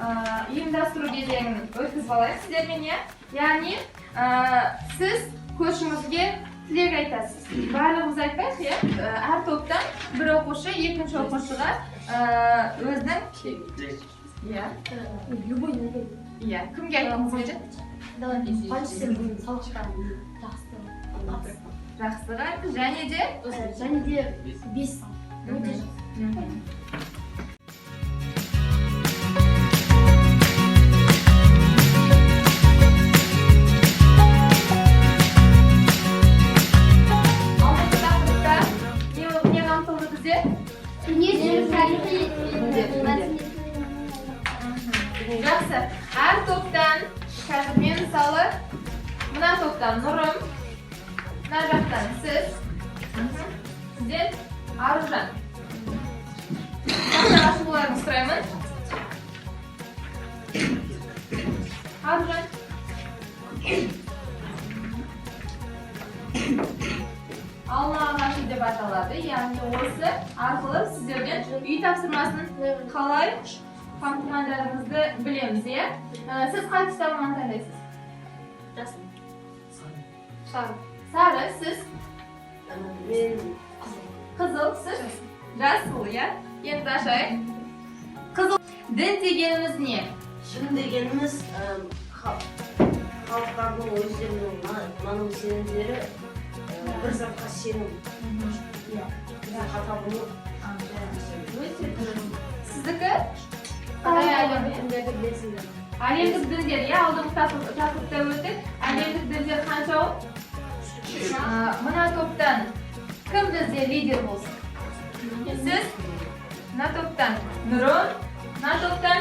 ұйымдастыру кезеңін өткізіп алайық сіздермен, иә? Яғни, сіз көршіңізге тілек айтасыз. Барлығымыз айтпайық, иә? Әр топтан бір оқушы, екінші оқушыға өзінің кімге айтқыңыз келеді? Жақсыға және де 5. Жақсы. Әр топтан, қазір мен мысалы, мына топтан Нұрым, мына жақтан сіз, сізден Аружан. Жақсы ашылуларыңызды сұраймын. Аружан. Алма ағашы деп аталады, яғни осы арқылы сіздерден үй тапсырмасын қалай қамтығандарыңызды білеміз, иә? Сіз қай түсті алманы таңдайсыз? Сары. Сары, сіз? Қызыл, сіз? Жасыл, иә? Енді ашайық. Қызыл. Дін дегеніміз не? Дін дегеніміз халықтардың өздерінің наным сенімдері бір затқа сенім. Сіздікі? Әлемдік діндер, иә, алдыңғы тақырыпта өттік. Әлемдік діндер қанша ол? Мына топтан кім бізде лидер болсын? Сіз? Мына топтан Нұрым, мына топтан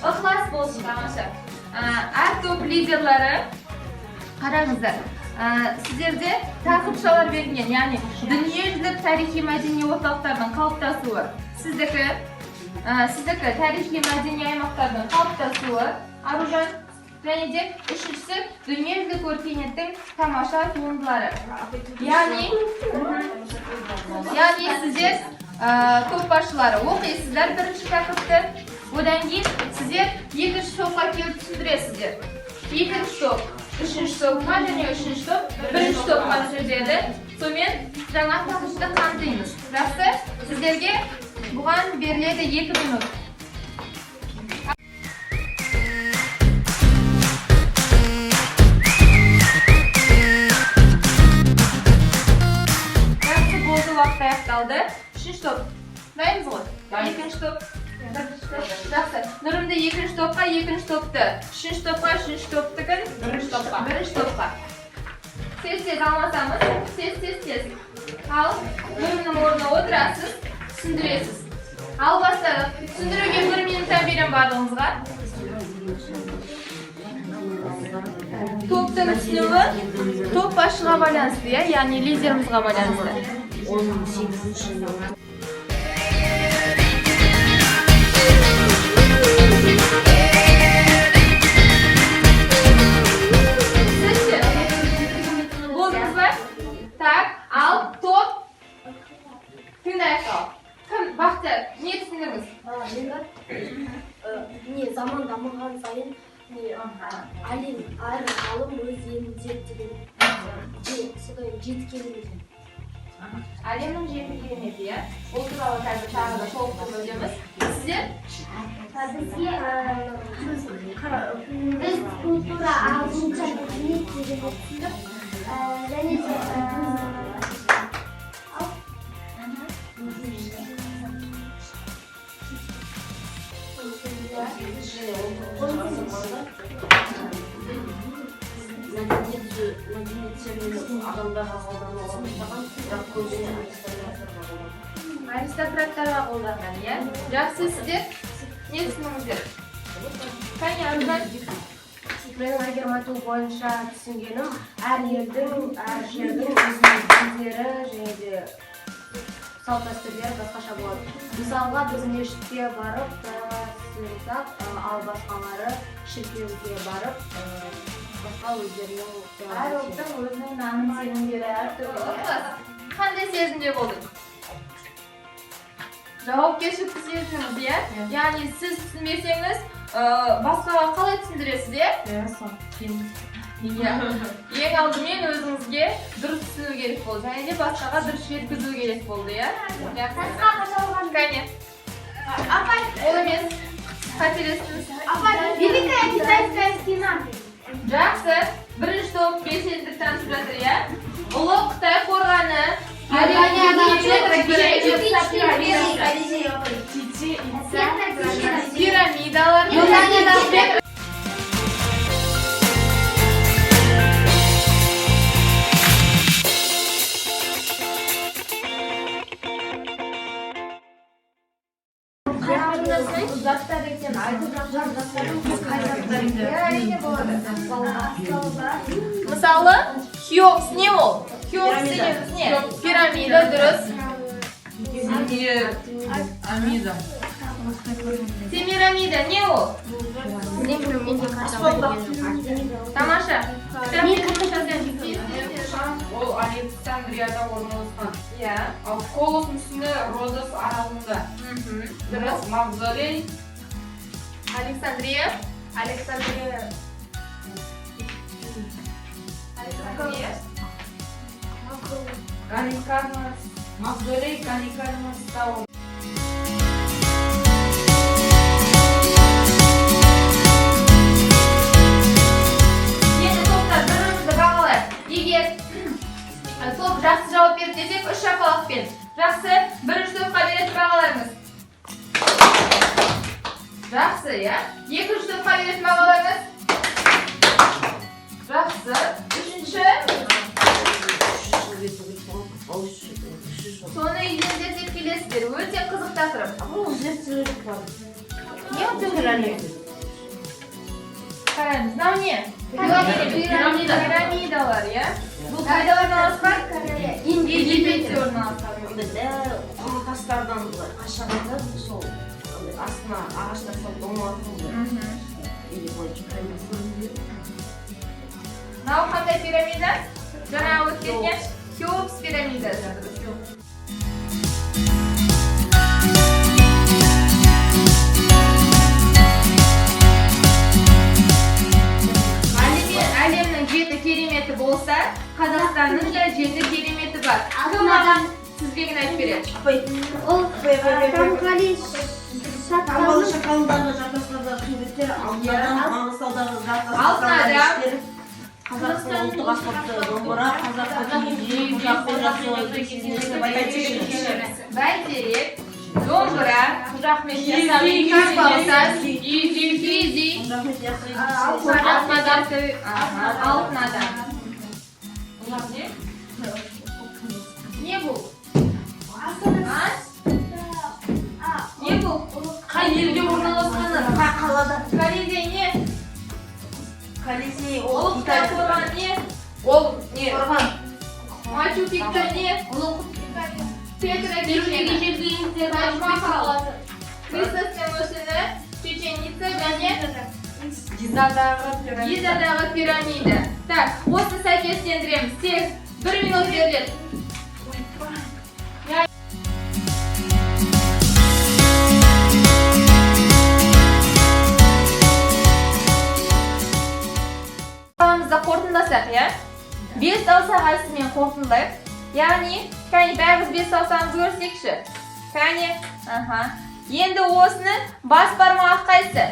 Ықылас болсын, тамаша. Әр топ лидерлары, қараңыздар, сіздерде тақырыпшалар берілген, яғни дүниежүзілік тарихи-мәдени орталықтардың қалыптасуы. Сіздікі тарихи-мәдени аймақтардың қалыптасуы, Аружан, және де үшіншісі дүниежүзілік өркениеттің тамаша туындылары. Яғни сіздер топ басшылары оқисыздар бірінші тақырыпты, одан кейін сіздер екінші топқа келіп түсіндіресіздер. Екінші топ, үшінші топқа және үшінші топ бірінші топқа түсіндіреді. Сонымен жаңа тақырыпты қамтимыз. Жақсы, сіздерге бұған беріледі 2 минут. Жақсы болды, уақыт аяқталды. Үшінші топ. Дайынбыз ғой? Екінші топ. Жақсы. Нұрымды екінші топқа, екінші топты. Үшінші топқа, үшінші топтыкін бірінші топқа. Сез алмасамыз, сез. Ал Нұрымның орнына отырасыз, түсіндіресіз. Ал бастадық. Түсіндіруге 1 минуттан берем барлығымызға. Топтың түсінуі топ басшыға байланысты, яғни лидерімізға байланысты. Болдыңыз ба? Так, ал топ тыңдайық ал. Кім? Бақтияр, не түсіндіңіз? Заман дамыған сайын әлем әр ғалым өз елін зерттеген жеткеніміз. Әлемнің жеті кереметі, иә? Ол туралы қазір тағы да толықтырып өтеміз. Сіздер? Біз культура ағылшынша мәдениет деген түсіндік. Және де аристократтарға қолданған, иә? Жақсы, сіздер не түсініңіздер? Қане, Аружан? менің агермату бойынша түсінгенім, әр елдің, әр жердің өзінің діндері және де салт дәстүрлері басқаша болады. Мысалға біз мешітке барып сыйласақ, ал басқалары шіркеуге барып басқа өздерінің әр ұлттың өзінің наным сенімдері әртүрлі. Қандай сезімде болдың? Javobgarchilikni sezsangiz, ya? Ya'ni siz tushunmasangiz, boshqaga qalay tushuntirasiz, ya? Eng aldымен o'zingizga durust tushunuv kerak bo'ldi. Ya'ni boshqaga durust yetkazuv kerak bo'ldi, ya? Конечно. O'zingiz qachirasiz? Великая китайская стена. Жақсы. Birinchi top 5-dan turadir, ya? Ulug' Xitoy qo'rg'oni piramidalar. Мысалы, Хеопс не ол? Хеопс дегеніміз не? Пирамида, дұрыс. Семирамида не ол? Тамаша. Ол Александрияда орналасқан. Иә. Ал Колос мүсіні Родос аралында. Дұрыс. Мавзолей. Александрия. Галикарнас. Мавзолей Галикарнас Тауэр. Енді топтар бірімізді бағалайық. Егер топ жақсы жауап берді десек, 3 шапалақпен. Жақсы, бірінші топқа беретін бағаларыңыз. Жақсы, я? Екінші топқа беретін бағаларыңыз. Жақсы. Үшінші. Соны үйден зерттеп келесіздер. Өте қызық тақырып. Не өтіңдер? Қараймыз. Мынау не? Пирамидалар, я? Бұл қайда орналасқан? Египетте орналасқан. Бізде құм тастардан қашағанда сол астына ағаштар салып оңалатын Мынау қандай пирамида? Жаңа өткенде Хеопс пирамидасы. Әлемнің 7 кереметі болса, Қазақстанның да 7 кереметі бар. Кім маған тізбегін айтып береді? Амалы шақалындағы жартастардағы қиметтер, Маңғыстаудағы жартастардағы Қазақстан ұлттық аспапты домбыра, Қазақстан Бәйтерек, домбыра, Қожахмет ясауи, Карпалсаз, Кизи, Алтын адам. Не бұл? Не бұл? Қай елге орналасқаны? Қай қалада? Колизей не? Колизей, Ол Қытай қорған не? Ол не? Қорған. Мачу Пикчу не? Петра Кишина, Тадж-Махал, Христостың мүсіні, Чеченица және Гизадағы пирамида. Так, осыны сәйкестендіреміз. Тек 1 минут беріледі. Қорытындасақ, я? 5 саусағайсымен қорытындайық. Яғни, бәріміз 5 саусағымызды көрсекші. Енді осыны бас бармағы қайсы?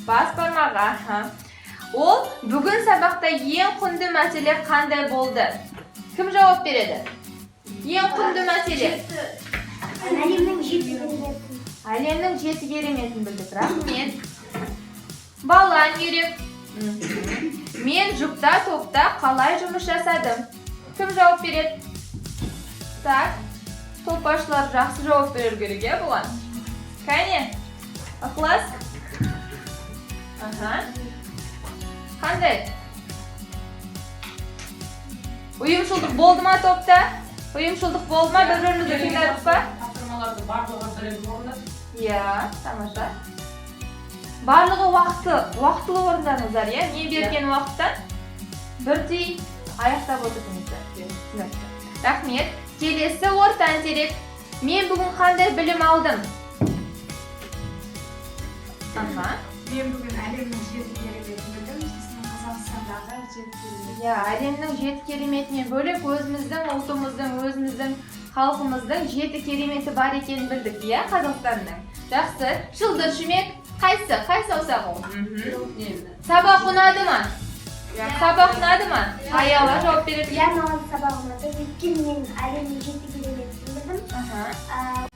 Бас бармағы, Ол бүгін сабақта ең құнды мәселе қандай болды? Кім жауап береді? Ең құнды мәселе? Әлемнің 7 кереметін білдік. Рахмет. Балан керек. Мен жұпта топта қалай жұмыс жасадым? Кім жауап береді? Так, топашылар жақсы жауап берер керек, я бұлан? Кәне? Ықылас? Қандай? Ұйымшылдық болды ма топта? Ұйымшылдық болды ма? Бір-бірімізді тыңдадық па? Тапсырмаларды барлығы бірінші орында. Иә, тамаша. Барлығы уақытылы орындаңыздар, я? Не берген уақыттан? Бірдей аяқтап отырдыңыздар. Рахмет. Келесі ортан терек. Men bugun qanday bilim oldim? Aha. Men bugun Alimning 7 keremetini bildim. Sizning Qozog'istondagi 7 keremet. Ya, Alimning 7 kerimetidan bo'lak o'zimizning ultimizning, o'zimizning xalqimizning 7 kerimeti bor ekanini bildik ya, Qozog'istonning. Yaxshi. Shildir Shumek, qaysi o'saq u? Saboq unadimi? Saboq unadimi? Ayollar javob beradi. Yana sabahımda lekin men Alimning 7 keremetini bildim. Aha.